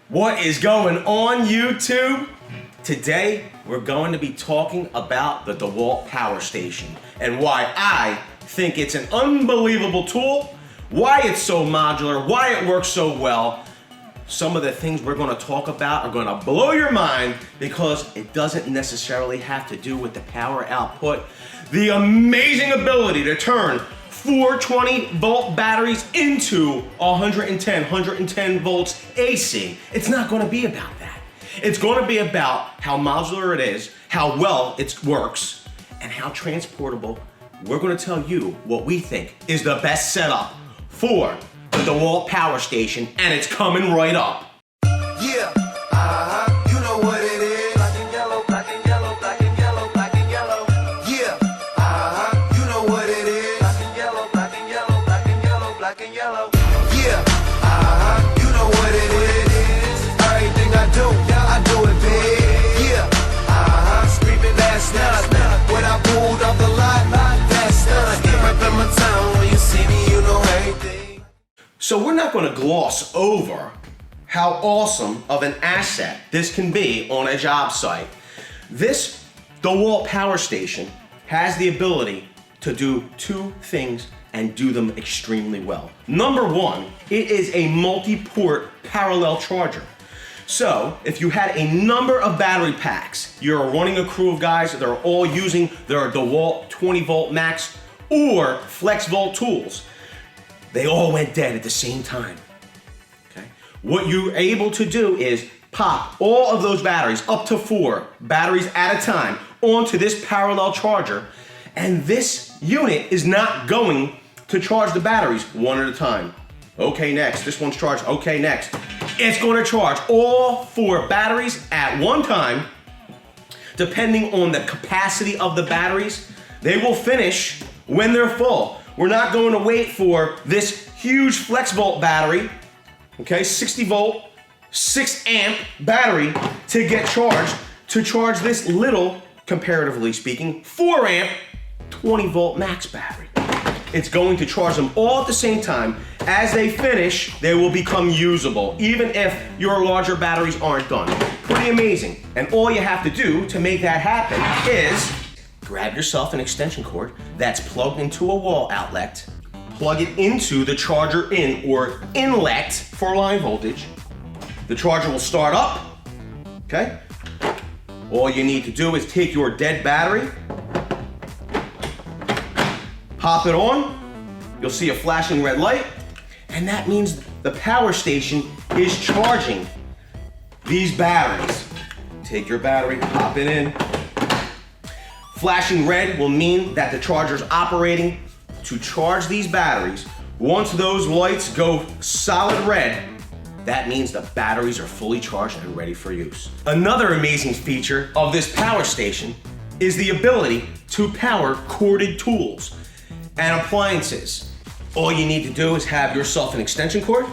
What is going on, YouTube? Today, we're going to be talking about the Dewalt Power Station and why I think it's an unbelievable tool, why it's so modular, why it works so well. Some of the things we're going to talk about are going to blow your mind because it doesn't necessarily have to do with the power output. The amazing ability to turn 420 volt batteries into 110 volts AC. It's not going to be about that. It's going to be about how modular it is, how well it works, and how transportable. We're going to tell you what we think is the best setup for the Dewalt Power Station, and it's coming right up. Yeah, you know what it is. Black and yellow, black and yellow, black and yellow, black and yellow. Yeah, you know what it is. Black and yellow, black and yellow, black and yellow, black and yellow. Yeah, you know what it is. Everything I do it big. Yeah, screaming last night when I pulled off the lot. That's done. Right in my town when you see me, you know everything. So we're not going to gloss over how awesome of an asset this can be on a job site. This Dewalt Power Station has the ability to do two things and do them extremely well. Number one, it is a multi-port parallel charger. So if you had a number of battery packs, you're running a crew of guys that are all using their Dewalt 20 volt max or flex volt tools, they all went dead at the same time. Okay? What you're able to do is pop all of those batteries, up to 4 batteries at a time, onto this parallel charger, and this unit is not going to charge the batteries one at a time. Okay, next. This one's charged. Okay, next. It's going to charge all 4 batteries at one time. Depending on the capacity of the batteries, they will finish when they're full. We're not going to wait for this huge flex volt battery, okay, 60 volt, 6 amp battery to get charged, to charge this little, comparatively speaking, 4 amp, 20 volt max battery. It's going to charge them all at the same time. As they finish, they will become usable, even if your larger batteries aren't done. Pretty amazing. And all you have to do to make that happen is grab yourself an extension cord that's plugged into a wall outlet, plug it into the charger in or inlet for line voltage. The charger will start up, okay? All you need to do is take your dead battery, pop it on, you'll see a flashing red light, and that means the power station is charging these batteries. Take your battery, pop it in. Flashing red will mean that the charger's operating to charge these batteries. Once those lights go solid red, that means the batteries are fully charged and ready for use. Another amazing feature of this power station is the ability to power corded tools and appliances. All you need to do is have yourself an extension cord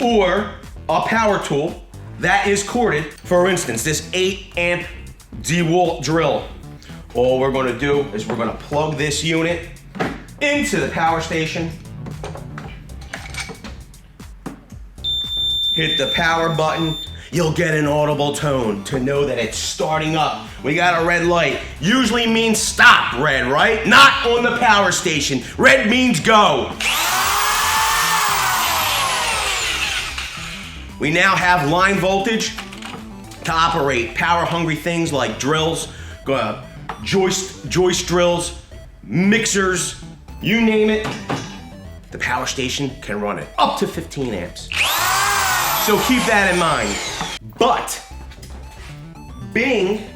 or a power tool that is corded. For instance, this 8 amp Dewalt drill. All we're going to do is we're going to plug this unit into the power station, hit the power button, you'll get an audible tone to know that it's starting up. We got a red light. Usually means stop red, right? Not on the power station. Red means go. We now have line voltage to operate power-hungry things like drills, joist drills, mixers, you name it. The power station can run it up to 15 amps. So keep that in mind. But being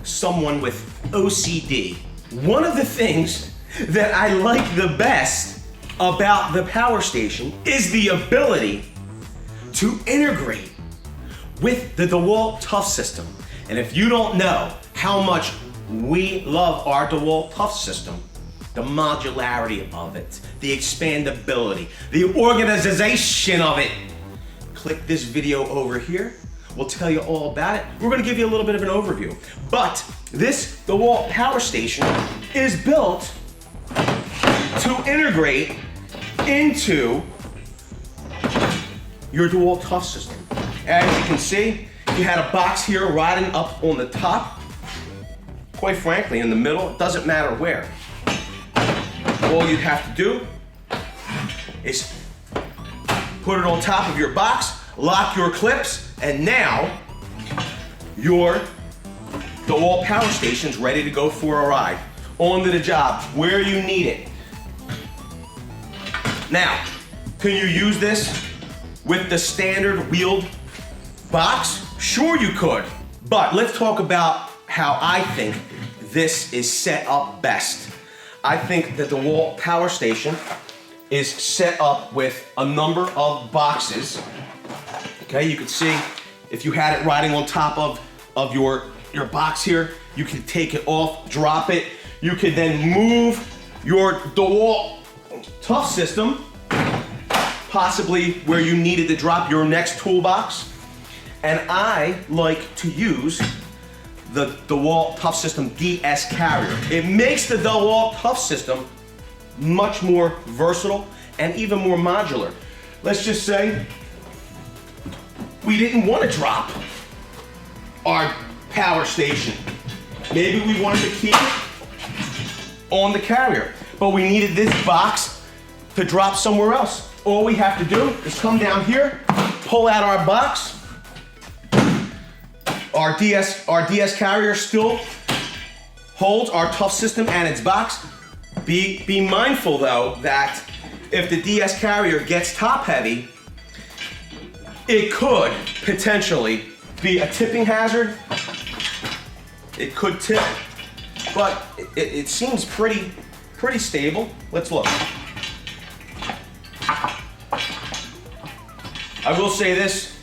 someone with OCD, one of the things that I like the best about the power station is the ability to integrate with the Dewalt toughsystem. And if you don't know how much we love our Dewalt toughsystem, the modularity of it, the expandability, the organization of it, click this video over here. We'll tell you all about it. We're gonna give you a little bit of an overview. But this Dewalt Power Station is built to integrate into your Dewalt toughsystem. As you can see, you had a box here riding up on the top. Quite frankly, in the middle, it doesn't matter where. All you have to do is put it on top of your box, lock your clips, and now your Dewalt power station's ready to go for a ride. On to the job, where you need it. Now, can you use this with the standard wheeled box? Sure you could, but let's talk about how I think this is set up best. I think that the Dewalt power station is set up with a number of boxes. Okay, you can see if you had it riding on top of your box here, you can take it off, drop it. You could then move your Dewalt tough system, possibly where you needed to drop your next toolbox. And I like to use the Dewalt Tough System DS carrier. It makes the Dewalt Tough System much more versatile and even more modular. Let's just say we didn't want to drop our power station. Maybe we wanted to keep it on the carrier, but we needed this box to drop somewhere else. All we have to do is come down here, pull out our box. Our DS carrier still holds our tough system and its box. Be mindful though that if the DS carrier gets top heavy, it could potentially be a tipping hazard. It could tip, but it seems pretty stable. Let's look. I will say this,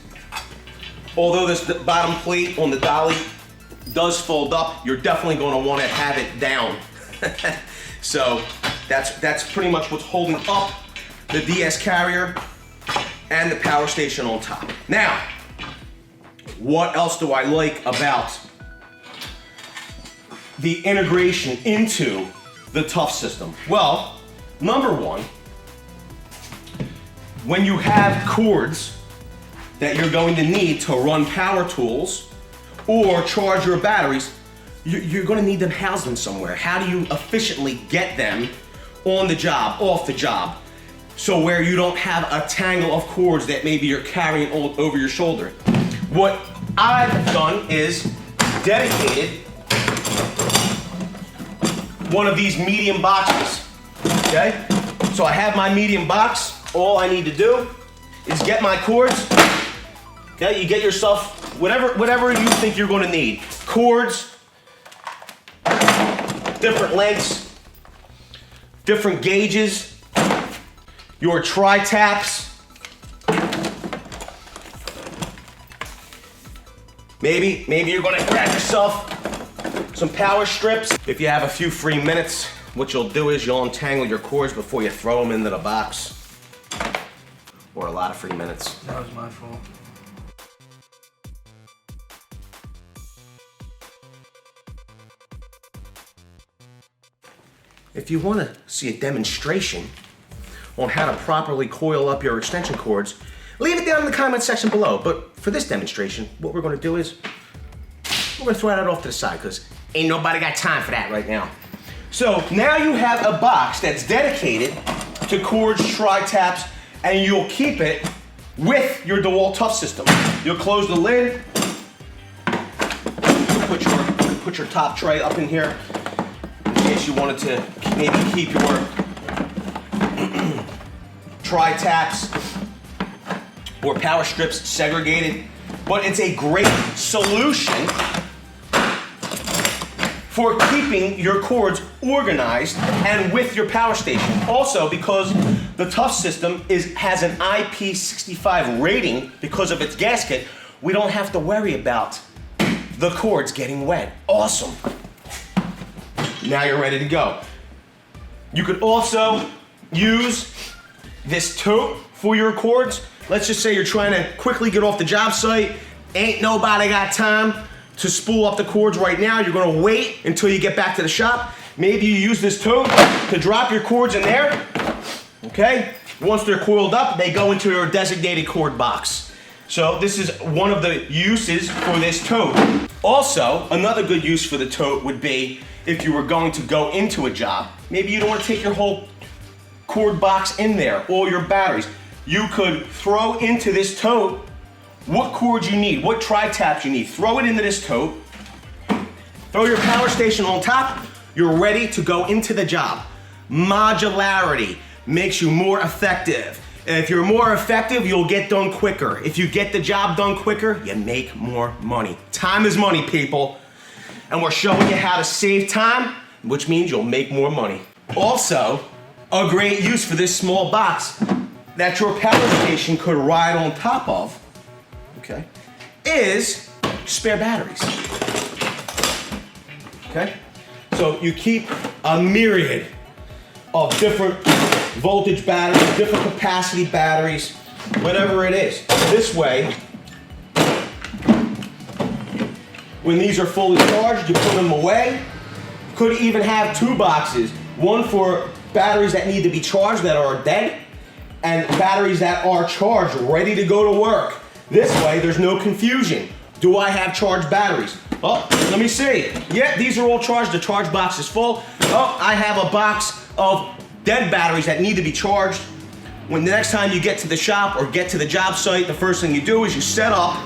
although this bottom plate on the dolly does fold up, you're definitely going to want to have it down. So that's pretty much what's holding up the DS carrier and the power station on top. Now, what else do I like about the integration into the tough system? Well, number one, when you have cords that you're going to need to run power tools or charge your batteries, you're going to need them housed in somewhere. How do you efficiently get them on the job, off the job, so where you don't have a tangle of cords that maybe you're carrying over your shoulder? What I've done is dedicated one of these medium boxes, okay? So I have my medium box. All I need to do is get my cords. Okay, you get yourself whatever you think you're going to need. Cords, different lengths, different gauges, your tri-taps. Maybe you're going to grab yourself some power strips. If you have a few free minutes, what you'll do is you'll untangle your cords before you throw them into the box. Or a lot of free minutes. That was my fault. If you want to see a demonstration on how to properly coil up your extension cords, leave it down in the comment section below. But for this demonstration, what we're going to do is we're going to throw that off to the side because ain't nobody got time for that right now. So now you have a box that's dedicated to cords, tri-taps, and you'll keep it with your Dewalt Tough System. You'll close the lid, put your top tray up in here in case you wanted to maybe keep your tri-taps or power strips segregated. But it's a great solution for keeping your cords organized and with your power station. Also, because the Tough System has an IP65 rating because of its gasket, we don't have to worry about the cords getting wet. Awesome. Now you're ready to go. You could also use this tote for your cords. Let's just say you're trying to quickly get off the job site. Ain't nobody got time to spool up the cords right now. You're gonna wait until you get back to the shop. Maybe you use this tote to drop your cords in there, okay? Once they're coiled up, they go into your designated cord box. So this is one of the uses for this tote. Also, another good use for the tote would be if you were going to go into a job. Maybe you don't want to take your whole cord box in there, all your batteries. You could throw into this tote what cords you need, what tri-taps you need. Throw it into this tote. Throw your power station on top. You're ready to go into the job. Modularity makes you more effective. If you're more effective, you'll get done quicker. If you get the job done quicker, you make more money. Time is money, people. And we're showing you how to save time, which means you'll make more money. Also, a great use for this small box that your power station could ride on top of, okay, is spare batteries. Okay? So you keep a myriad of different voltage batteries, different capacity batteries, whatever it is. This way, when these are fully charged, you put them away. Could even have two boxes, one for batteries that need to be charged that are dead, and batteries that are charged, ready to go to work. This way, there's no confusion. Do I have charged batteries? Oh, let me see. Yeah, these are all charged. The charge box is full. Oh, I have a box of dead batteries that need to be charged. When the next time you get to the shop or get to the job site, the first thing you do is you set up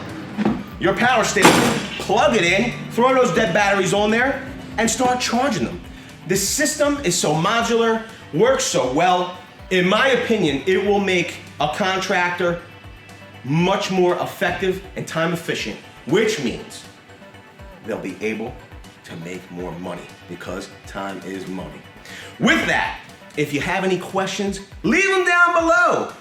your power station, plug it in, throw those dead batteries on there, and start charging them. The system is so modular, works so well. In my opinion, it will make a contractor much more effective and time efficient, which means they'll be able to make more money because time is money. With that, if you have any questions, leave them down below.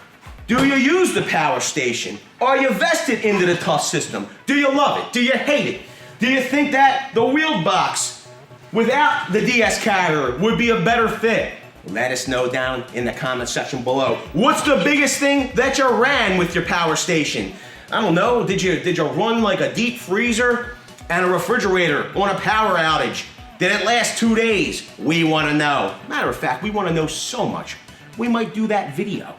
Do you use the power station? Are you vested into the Tough system? Do you love it? Do you hate it? Do you think that the wheeled box without the DS carrier would be a better fit? Let us know down in the comment section below. What's the biggest thing that you ran with your power station? I don't know, did you run like a deep freezer and a refrigerator on a power outage? Did it last 2 days? We want to know. Matter of fact, we want to know so much. We might do that video.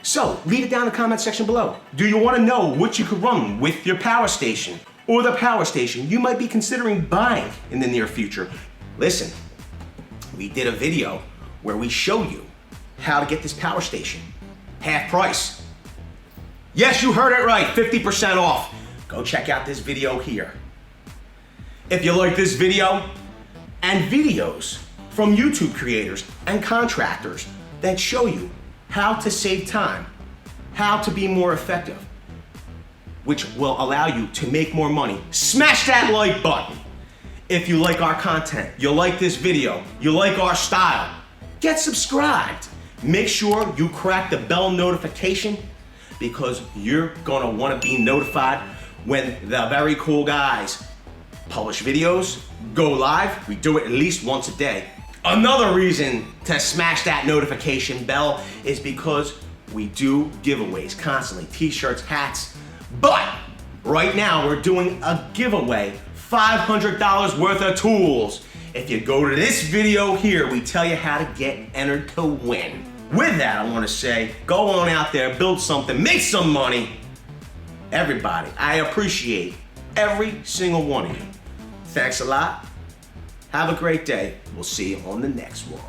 So, leave it down in the comment section below. Do you want to know what you could run with your power station or the power station you might be considering buying in the near future? Listen, we did a video where we show you how to get this power station. Half price. Yes, you heard it right, 50% off. Go check out this video here. If you like this video, and videos from YouTube creators and contractors that show you how to save time, how to be more effective, which will allow you to make more money, smash that like button. If you like our content, you like this video, you like our style, get subscribed. Make sure you crack the bell notification because you're gonna wanna be notified when the very cool guys publish videos, go live. We do it at least once a day. Another reason to smash that notification bell is because we do giveaways constantly, t-shirts, hats. But right now we're doing a giveaway, $500 worth of tools. If you go to this video here, we tell you how to get entered to win. With that, I want to say, go on out there, build something, make some money. Everybody, I appreciate every single one of you. Thanks a lot. Have a great day. We'll see you on the next one.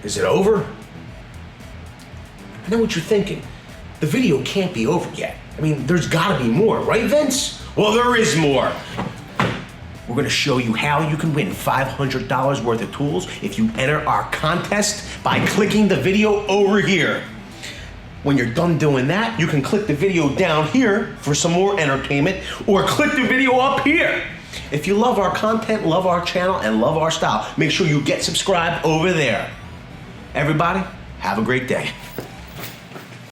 Is it over? I know what you're thinking. The video can't be over yet. I mean, there's gotta be more, right, Vince? Well, there is more. We're gonna show you how you can win $500 worth of tools if you enter our contest by clicking the video over here. When you're done doing that, you can click the video down here for some more entertainment, or click the video up here. If you love our content, love our channel, and love our style, make sure you get subscribed over there. Everybody, have a great day.